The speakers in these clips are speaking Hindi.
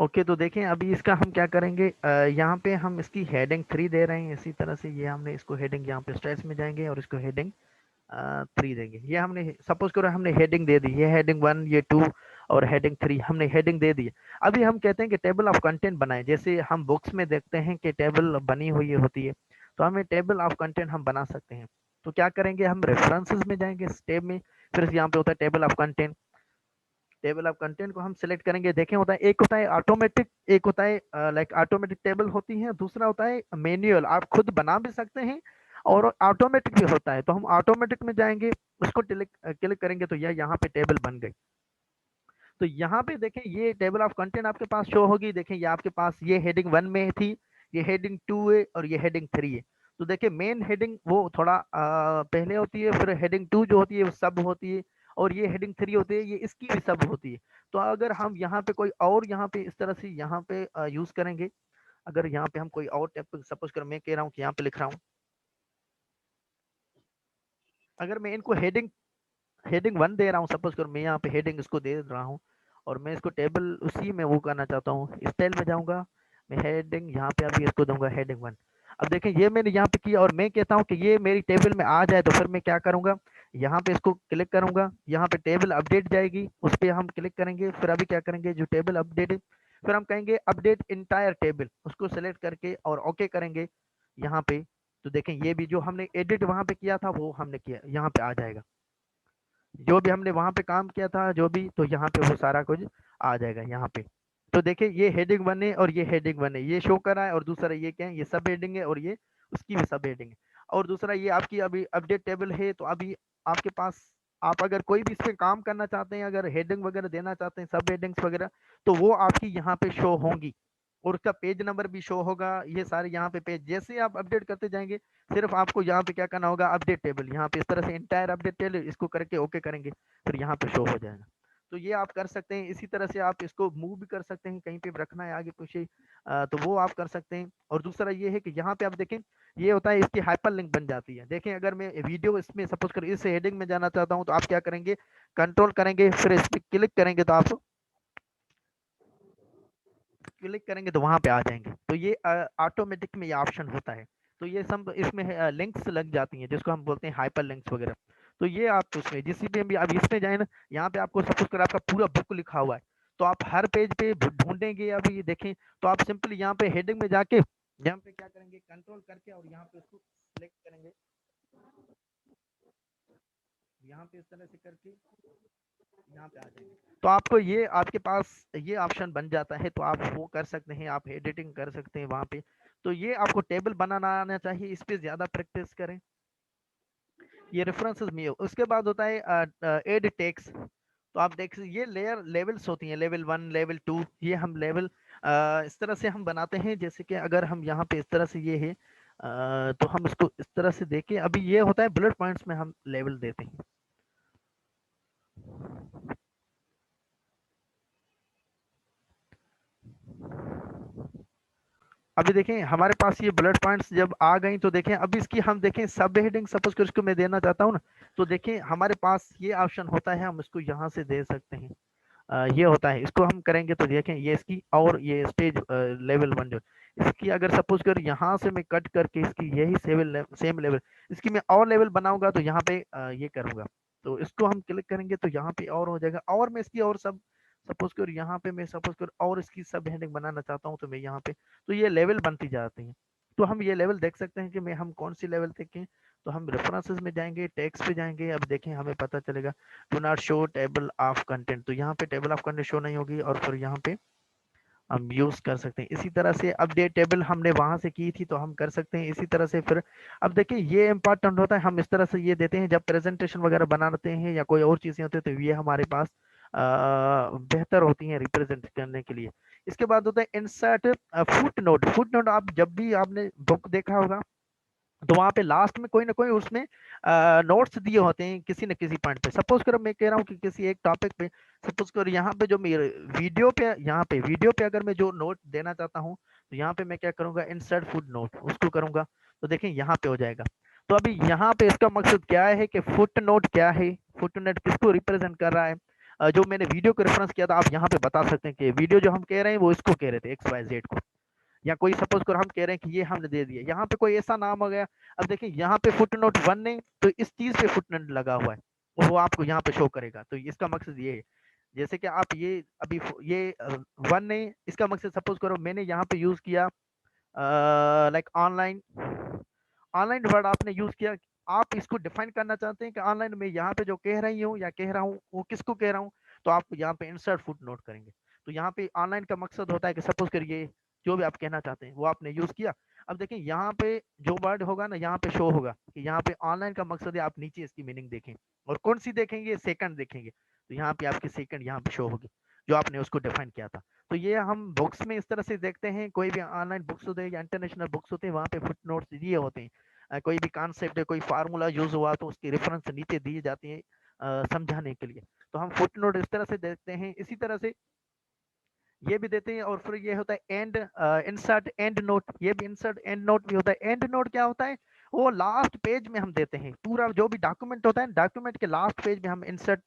ओके, तो देखें अभी इसका हम क्या करेंगे, यहाँ पे हम इसकी हेडिंग 3 दे रहे हैं। इसी तरह से ये हमने इसको हेडिंग, यहाँ पे स्ट्रेस में जाएंगे और इसको हेडिंग 3 देंगे। ये हमने सपोज करो हमने हेडिंग दे दी, ये हेडिंग 1, ये 2 और हेडिंग 3 हमने हेडिंग दे दी। अभी हम कहते हैं कि टेबल ऑफ कंटेंट बनाएं। जैसे हम बुक्स में देखते हैं कि टेबल बनी हुई होती है, तो हमें टेबल ऑफ कंटेंट हम बना सकते हैं। तो क्या करेंगे, हम रेफरेंसेस में जाएंगे इस टैब में, फिर यहाँ पे होता है table of content. Table of content को हम सिलेक्ट करेंगे। देखें होता है, एक होता है ऑटोमेटिक, एक होता है लाइक ऑटोमेटिक टेबल होती है, दूसरा होता है मैन्युअल, आप खुद बना भी सकते हैं और ऑटोमेटिक भी होता है। तो हम ऑटोमेटिक में जाएंगे, उसको क्लिक क्लिक करेंगे तो यह यहाँ पे टेबल बन गई। तो यहाँ पे देखें ये टेबल ऑफ कंटेंट आपके पास शो होगी। देखें ये आपके पास ये हेडिंग 1 में थी, ये हेडिंग 2 है और ये हेडिंग 3 है। तो देखिए मेन हेडिंग वो थोड़ा पहले होती है, फिर हेडिंग 2 जो होती है वो सब होती है, और ये हेडिंग 3 होती है, ये इसकी भी सब होती है। तो अगर हम यहाँ पे कोई और यहाँ पे इस तरह से यहाँ पे यूज करेंगे, अगर यहाँ पे हम कोई और टैब, सपोज कर मैं कह रहा हूँ कि यहाँ पे लिख रहा हूँ, अगर मैं इनको हेडिंग हेडिंग 1 दे रहा हूँ, सपोज कर मैं यहाँ पे हेडिंग इसको दे रहा हूँ और मैं इसको टेबल उसी में वो करना चाहता हूँ, स्टाइल में जाऊंगा मैं, हेडिंग यहाँ पे अभी इसको दूंगा हेडिंग 1। अब देखें ये मैंने यहाँ पे किया और मैं कहता हूँ कि ये मेरी टेबल में आ जाए, तो फिर मैं क्या करूंगा, यहाँ पे इसको क्लिक करूंगा, यहाँ पे टेबल अपडेट जाएगी, उस पर हम क्लिक करेंगे। फिर अभी क्या करेंगे, जो टेबल अपडेट है, फिर हम कहेंगे अपडेट इंटायर टेबल, उसको सेलेक्ट करके और ओके करेंगे यहाँ पे। तो देखें ये भी जो हमने एडिट वहां पे किया था वो हमने किया, यहाँ पे आ जाएगा। जो भी हमने वहां पे काम किया था जो भी, तो यहाँ पे वो सारा कुछ आ जाएगा यहाँ पे। तो देखिए ये हेडिंग 1 है और ये हेडिंग 1 है, ये शो कर रहा है। और दूसरा ये क्या है, ये सब हेडिंग है और ये उसकी भी सब हेडिंग है। और दूसरा ये आपकी अभी अपडेट टेबल है, तो अभी आपके पास, आप अगर कोई भी इस पे काम करना चाहते हैं, अगर हेडिंग वगैरह देना चाहते हैं, सब हेडिंग्स वगैरह, तो वो आपकी यहाँ पे शो होंगी और उसका पेज नंबर भी शो होगा। ये सारे यहाँ पे पेज जैसे ही आप अपडेट करते जाएंगे, सिर्फ आपको यहाँ पे क्या करना होगा, अपडेट टेबल, यहाँ पे इस तरह से इंटायर अपडेट टेबल, इसको करके ओके करेंगे, फिर यहाँ पे शो हो जाएगा। तो ये आप कर सकते हैं। इसी तरह से आप इसको मूव भी कर सकते हैं, कहीं पे भी रखना है आगे पीछे, तो वो आप कर सकते हैं। और दूसरा ये है कि यहाँ पे आप देखें, ये होता है इसकी हाइपर लिंक बन जाती है। देखें अगर मैं वीडियो इसमें सपोज कर इस हेडिंग में जाना चाहता हूँ, तो आप क्या करेंगे, कंट्रोल करेंगे, फिर इस पर क्लिक करेंगे, तो आप क्लिक करेंगे तो वहां पे आ जाएंगे। तो ये ऑटोमेटिक में ये ऑप्शन होता है। तो ये सब इसमें लिंक्स लग जाती हैं, जिसको हम बोलते हैं हाइपर लिंक्स वगैरह। तो ये आप उसमें जिस भी अब इसमें जाए ना, यहाँ पे आपको सपोज कर आपका पूरा बुक लिखा हुआ है, तो आप हर पेज पे ढूंढेंगे। अभी देखें तो आप सिंपली यहाँ पे हेडिंग में जाके यहाँ पे क्या करेंगे, कंट्रोल करके और यहाँ पे उसको सेलेक्ट करेंगे, यहाँ पे इस तरह से करके यहाँ पे आ जाएंगे। तो आपको ये आपके पास ये ऑप्शन बन जाता है, तो आप वो कर सकते हैं, आप एडिटिंग कर सकते हैं वहां पे। तो ये आपको टेबल बनाना आना चाहिए, इस पे ज्यादा प्रैक्टिस करें। ये रेफरेंसेस में उसके बाद होता है एड टेक्स्ट। तो आप देख ये लेयर लेवल्स होती हैं, लेवल 1, लेवल 2, ये हम लेवल इस तरह से हम बनाते हैं। जैसे कि अगर हम यहाँ पे इस तरह से ये है, तो हम इसको इस तरह से देखें। अभी ये होता है बुलेट पॉइंट्स में हम लेवल देते हैं। अभी देखें हमारे पास ये बुलेट पॉइंट्स जब आ गई, तो देखें अब इसकी हम देखें सब हेडिंग सपोज कर इसको मैं देना चाहता हूँ ना, तो देखें हमारे पास ये ऑप्शन होता है, हम इसको यहाँ से दे सकते हैं। ये होता है, इसको हम करेंगे तो देखें ये इसकी और ये स्टेज लेवल 1 जो इसकी, अगर सपोज कर यहाँ से मैं कट करके इसकी यही सेम लेवल इसकी मैं और लेवल बनाऊंगा, तो यहाँ पे ये करूंगा, तो इसको हम क्लिक करेंगे तो यहाँ पे और हो जाएगा। और मैं इसकी और सब सपोज कर यहाँ पे मैं सपोज कर और इसकी सब हेडिंग बनाना चाहता हूँ, तो मैं यहाँ पे, तो ये लेवल बनती जाती है। तो हम ये लेवल देख सकते हैं कि मैं हम कौन सी लेवल देखें। तो हम रेफरेंसेस में जाएंगे, टेक्स्ट पे जाएंगे, अब देखें हमें पता चलेगा do not show table of content, तो यहाँ पे टेबल ऑफ कंटेंट शो नहीं होगी और फिर यहाँ पे हम यूज कर सकते हैं। इसी तरह से अपडेट टेबल हमने वहां से की थी, तो हम कर सकते हैं इसी तरह से। फिर अब देखिए ये इंपॉर्टेंट होता है, हम इस तरह से ये देते हैं जब प्रेजेंटेशन वगैरह बनाते हैं या कोई और चीजें होती है, तो ये हमारे पास बेहतर होती हैं रिप्रेजेंट करने के लिए। इसके बाद होता है insert foot note. Foot note आप जब भी आपने बुक देखा होगा, तो वहां पे लास्ट में कोई ना कोई उसमें नोट्स दिए होते हैं किसी न किसी पॉइंट पे। सपोज करो मैं कह रहा हूँ कि किसी एक टॉपिक पे, सपोज करो यहाँ पे जो मेरे वीडियो पे अगर मैं जो नोट देना चाहता हूँ, तो यहाँ पे मैं क्या करूंगा, इंसर्ट फुट नोट उसको करूंगा, तो देखें यहाँ पे हो जाएगा। तो अभी यहाँ पे इसका मकसद क्या है कि फुट नोट क्या है, फुट नोट किसको रिप्रेजेंट कर रहा है। जो मैंने वीडियो को रेफरेंस किया था, आप यहाँ पे बता सकते हैं कि वीडियो जो हम कह रहे हैं वो इसको कह रहे थे, एक्स वाई जेड को, या कोई सपोज करो हम कह रहे हैं कि ये हमने दे दिया, यहाँ पे कोई ऐसा नाम हो गया। अब देखिए यहाँ पे फुट नोट 1 ने तो इस चीज पे फुट नोट लगा हुआ है, वो आपको यहाँ पे शो करेगा। तो इसका मकसद ये है, जैसे कि आप ये अभी ये 1 ने, इसका मकसद सपोज करो मैंने यहाँ पे यूज किया लाइक ऑनलाइन, ऑनलाइन वर्ड आपने यूज किया। आप इसको डिफाइन करना चाहते हैं कि ऑनलाइन में यहाँ पे जो कह रही हूँ या कह रहा हूँ वो किसको कह रहा हूँ, तो आप यहाँ पे इंसर्ट फुट नोट करेंगे। तो यहाँ पे ऑनलाइन का मकसद होता है कि सपोज करिए जो भी आप कहना चाहते हैं वो आपने यूज किया। अब देखिए यहाँ पे जो वर्ड होगा ना, यहाँ पे शो होगा कि यहाँ पे ऑनलाइन का मकसद है, आप नीचे इसकी मीनिंग देखें, और कौन सी देखेंगे, सेकंड देखेंगे, तो यहाँ पे आपकी सेकंड यहाँ पे शो होगी जो आपने उसको डिफाइन किया था। तो ये हम बुक्स में इस तरह से देखते हैं, कोई भी ऑनलाइन बुक्स होते हैं या इंटरनेशनल बुक्स होते हैं, वहाँ पे फुट नोट्स दिए होते हैं। कोई भी कॉन्सेप्ट है, कोई फार्मूला यूज हुआ तो उसकी रेफरेंस नीचे दी जाती है समझाने के लिए। तो हम फुट नोट इस तरह से देखते हैं। इसी तरह से ये भी देते हैं, और फिर ये होता है एंड इंसर्ट एंड नोट, ये भी इंसर्ट एंड नोट भी होता है। एंड नोट क्या होता है, वो लास्ट पेज में हम देते हैं, पूरा जो भी डॉक्यूमेंट होता है, डॉक्यूमेंट के लास्ट पेज में हम इंसर्ट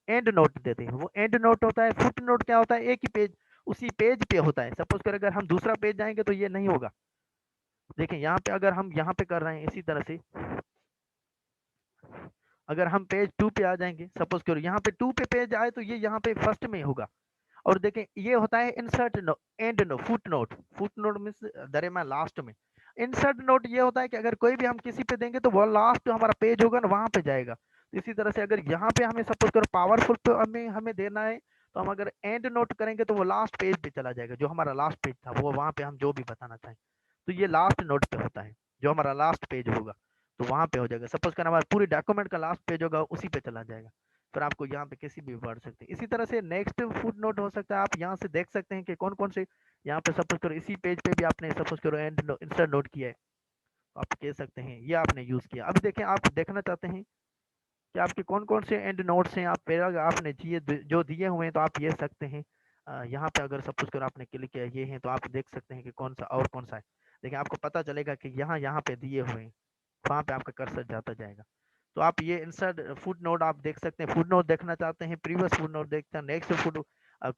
एंड नोट देते हैं, वो एंड नोट होता है। फुट नोट क्या होता है, एक ही पेज, उसी पेज पे होता है। सपोज कर अगर हम दूसरा पेज जाएंगे तो ये नहीं होगा। देखें यहाँ पे अगर हम यहाँ पे कर रहे हैं इसी तरह से, अगर हम पेज 2 पे आ जाएंगे, सपोज करो यहाँ पे 2 पे पेज आए तो ये यहाँ पे फर्स्ट में होगा। और देखें ये होता है insert no and no footnote, footnote means दरिमा लास्ट में। इंसर्ट नोट ये होता है कि अगर कोई भी हम किसी पे देंगे तो वो लास्ट हमारा पेज होगा ना, वहां पे जाएगा। तो इसी तरह से अगर यहाँ पे हमें सपोज करो पावरफुल पे हमें हमें देना है, तो हम अगर एंड नोट करेंगे तो वो लास्ट पेज पे चला जाएगा, जो हमारा लास्ट पेज था वो वहां पे हम जो भी बताना चाहें। तो ये लास्ट नोट पे होता है, जो हमारा लास्ट पेज होगा तो वहां पे हो जाएगा। सपोज करना हमारा पूरी डॉक्यूमेंट का लास्ट पेज होगा, उसी पे चला जाएगा। फिर आपको यहाँ पे किसी भी पढ़ सकते हैं। इसी तरह से नेक्स्ट फुट नोट हो सकता है, आप यहाँ से देख सकते हैं कि कौन कौन से, यहाँ पे सपोज करो इसी पेज पे भी आपने सपोज करो एंड इंसर्ट नोट किया है, तो आप कह सकते हैं ये आपने यूज किया। अभी देखें आप देखना चाहते हैं कि आपके कौन कौन से एंड नोट्स हैं, आप पहले आपने जो दिए हुए हैं तो आप ये सकते हैं। यहाँ पे अगर सपोज करो आपने क्लिक किया ये है, तो आप देख सकते हैं कि कौन सा और कौन सा है। देखिए आपको पता चलेगा कि यहाँ यहाँ पे दिए हुए हैं, वहाँ पे आपका कर्सर जाता जाएगा। तो आप ये इंसर्ट फुट नोट आप देख सकते हैं, फुट नोट देखना चाहते हैं, प्रीवियस फुट नोट देखते हैं, नेक्स्ट फुट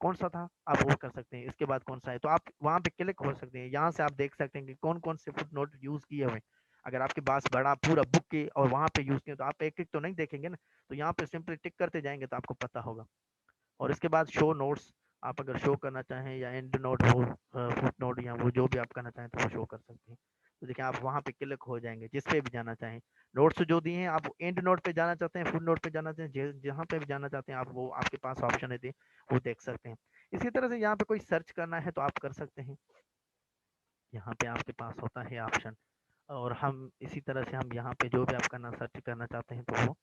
कौन सा था आप वो कर सकते हैं, इसके बाद कौन सा है तो आप वहाँ पे क्लिक हो सकते हैं। यहाँ से आप देख सकते हैं कि कौन कौन से फुट नोट यूज किए हुए हैं। अगर आपके पास बड़ा पूरा बुक के और वहाँ पे यूज किए तो आप एक एक तो नहीं देखेंगे ना, तो यहाँ पे सिंपली टिक करते जाएंगे तो आपको पता होगा। और इसके बाद शो नोट्स, आप अगर शो करना चाहें या एंड नोट हो, फुट नोट या वो जो भी आप करना चाहें तो वो शो कर सकते हैं। तो देखिए आप वहाँ पे क्लिक हो जाएंगे जिस पे भी जाना चाहें। नोट्स जो दिए हैं आप एंड नोट पे जाना चाहते हैं, फुट नोट पे जाना चाहते हैं, जहाँ पे भी जाना चाहते हैं आप, वो आपके पास ऑप्शन है वो देख सकते हैं। इसी तरह से यहाँ पे कोई सर्च करना है तो आप कर सकते हैं, यहाँ पे आपके पास होता है ऑप्शन। और हम इसी तरह से हम यहाँ पे जो भी आप करना सर्च करना चाहते हैं तो वो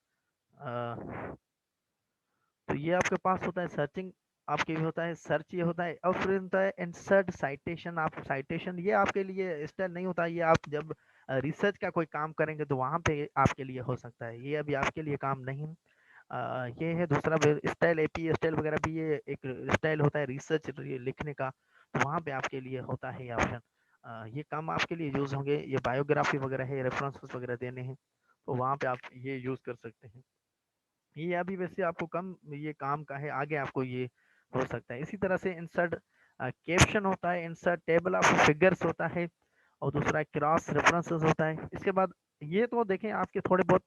तो ये आपके पास होता है सर्चिंग, आपके भी होता है सर्च, ये होता है। और फिर होता है इंसर्ट साइटेशन। आप साइटेशन ये आपके लिए स्टाइल नहीं होता, ये आप जब रिसर्च का कोई काम करेंगे तो वहाँ पे आपके लिए हो सकता है, ये अभी आपके लिए काम नहीं। ये है दूसरा स्टाइल, एपी स्टाइल वगैरह भी ये एक स्टाइल होता है रिसर्च लिखने का, तो वहाँ पे आपके लिए होता है ये ऑप्शन। ये काम आपके लिए यूज होंगे, ये बायोग्राफी वगैरह है, रेफरेंसेस वगैरह देने हैं, तो वहाँ पे आप ये यूज कर सकते हैं। ये अभी वैसे आपको कम ये काम का है, आगे आपको ये हो सकता है। इसी तरह से इंसर्ट कैप्शन होता है, इंसर्ट टेबल ऑफ फिगर्स होता है, और दूसरा क्रॉस रेफरेंसेस होता है। इसके बाद ये तो देखें आपके थोड़े बहुत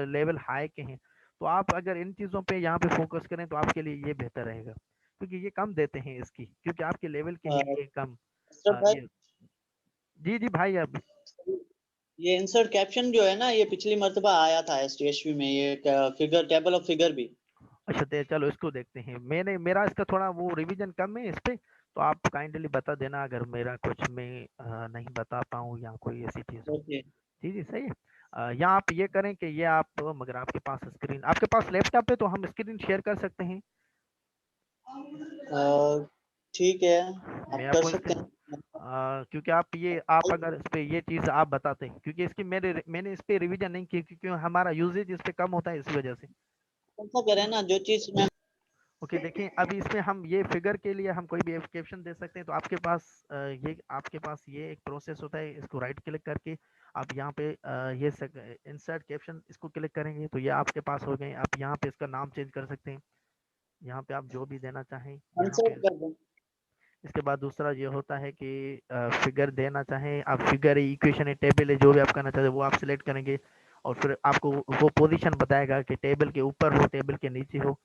लेवल हाई के हैं, तो आप अगर इन चीज़ों पे यहाँ पे फोकस करें तो आपके लिए ये बेहतर रहेगा, क्योंकि ये कम देते हैं इसकी, क्योंकि आपके लेवल के हैं ये कम। अशरफ भाई, ये जी जी भाई अब ये इंसर्ट कैप्शन जो है ना, ये पिछली मर्तबा आया था एसटीएसवी में, ये फिगर टेबल ऑफ फिगर भी। अच्छा चलो इसको देखते हैं। मेरा इसका थोड़ा वो रिवीजन कम है इस पे, तो आप काइंडली बता देना अगर मेरा कुछ मैं नहीं बता पाऊँ या कोई ऐसी चीज़ हो। ओके। जी जी सही है। या आप ये करें कि ये आप, मगर आपके पास स्क्रीन, आपके पास लैपटॉप है तो हम स्क्रीन शेयर कर सकते हैं। ठीक है, मैं आप कर आपको सकते हैं। क्योंकि आप अगर इस पे ये चीज़ आप बताते हैं, क्योंकि इसकी मैंने इस पे रिवीजन नहीं की, क्योंकि हमारा यूजेज इस पे कम होता है इस वजह से। ऐसा करें ना, जो चीज मैं ओके देखिए अभी इसमें हम ये फिगर के लिए हम कोई भी एप्लीकेशन दे सकते हैं, तो आपके पास ये आपके पास ये एक प्रोसेस होता है, इसको राइट क्लिक करके आप यहाँ पे ये इंसर्ट कैप्शन इसको क्लिक करेंगे तो ये आपके पास हो गए। आप यहाँ पे इसका नाम चेंज कर सकते हैं, यहाँ पे आप जो भी देना चाहें यहाँ इंसर्ट पे। कर दें। इसके बाद दूसरा ये होता है कि फिगर देना चाहें आप, फिगर है, इक्वेशन है, टेबल है, जो भी आप करना चाहते हैं वो आप सिलेक्ट करेंगे और फिर आपको वो पोजीशन बताएगा कि टेबल के ऊपर हो, टेबल के नीचे हो,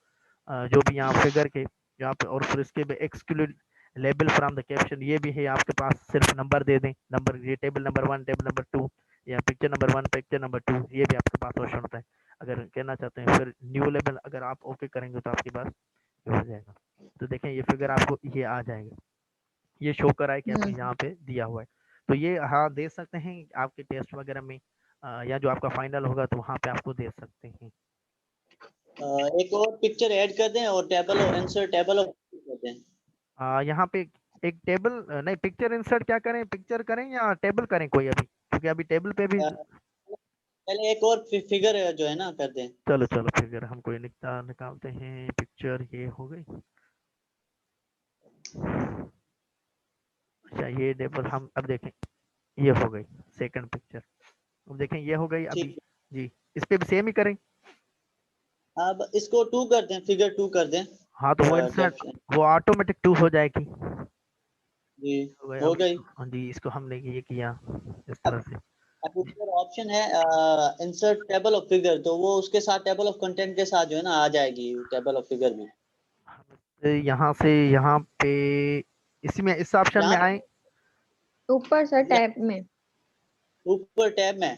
जो भी यहाँ फिगर के यहाँ पे। और फिर इसके भी exclude label from the caption, ये भी है आपके पास, सिर्फ नंबर दे दें, नंबर, ये टेबल नंबर 1, टेबल नंबर 2, या पिक्चर नंबर 1, पिक्चर नंबर 2, ये भी आपके पास ऑप्शन होता है अगर कहना चाहते हैं। फिर न्यू लेबल अगर आप ओके करेंगे तो आपके पास ये हो जाएगा। तो देखें ये फिगर आपको ये आ जाएगा, ये शो करा है कि आपने यहाँ पे दिया हुआ है। तो ये हाँ दे सकते हैं आपके टेस्ट वगैरह में, या जो आपका फाइनल होगा तो वहाँ पे आपको दे सकते हैं। एक और पिक्चर ऐड कर दें और टेबल और इंसर्ट टेबल और कर दें। यहाँ पे एक टेबल नहीं, पिक्चर इंसर्ट क्या करें, पिक्चर करें या टेबल करें कोई अभी, क्योंकि अभी टेबल पे भी। पहले एक और फिगर जो है ना कर दें। चलो चलो फिगर हम कोई निकालते हैं, पिक्चर ये हो गई। अच्छा ये टेबल हम अब देखें, ये हो गई सेकंड पिक्चर। अब देखें ये हो गई अभी। ठीक है, जी, इस पे भी सेम ही करें। अब इसको 2 कर दें, फिगर 2 कर दें। हाँ तो वो इंसर्ट, कैप्शन वो ऑटोमेटिक 2 हो जाएगी। जी हो गया हो अभी। गई। हाँ जी, इसको हमने ये किया इस अब तरह से। अब ऊपर ऑप्शन है इंसर्ट टेबल ऑफ फिगर, तो वो उसके साथ टेबल ऑफ कंटेंट के साथ जो है ना आ जाएगी टेबल ऑफ फिगर में। यहाँ से यहाँ पे इसमें इस ऑप्शन में यहाँ आए। ऊपर सर टैब में ऊपर टैब में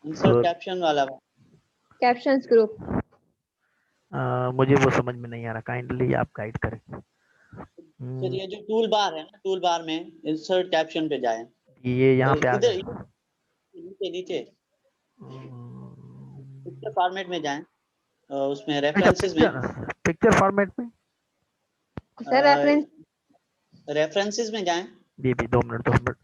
इंसर्ट तो कैप्शन वाला में। Captions group. मुझे वो समझ में नहीं आ रहा, काइंडली आप गाइड करें। फिर ये जो टूल बार है ना, टूल बार में इंसर्ट कैप्शन पे जाएं। ये यहाँ पे आ इधर गए। नीचे नीचे पिक्चर हम्म, फॉर्मेट में जाएं, उसमें अच्छा रेफरेंसेस में। पिक्चर, पिक्चर फॉर्मेट में। सर रेफरेंस रेफरेंसेस में जाएं। ये भी 2 मिनट 2 मिनट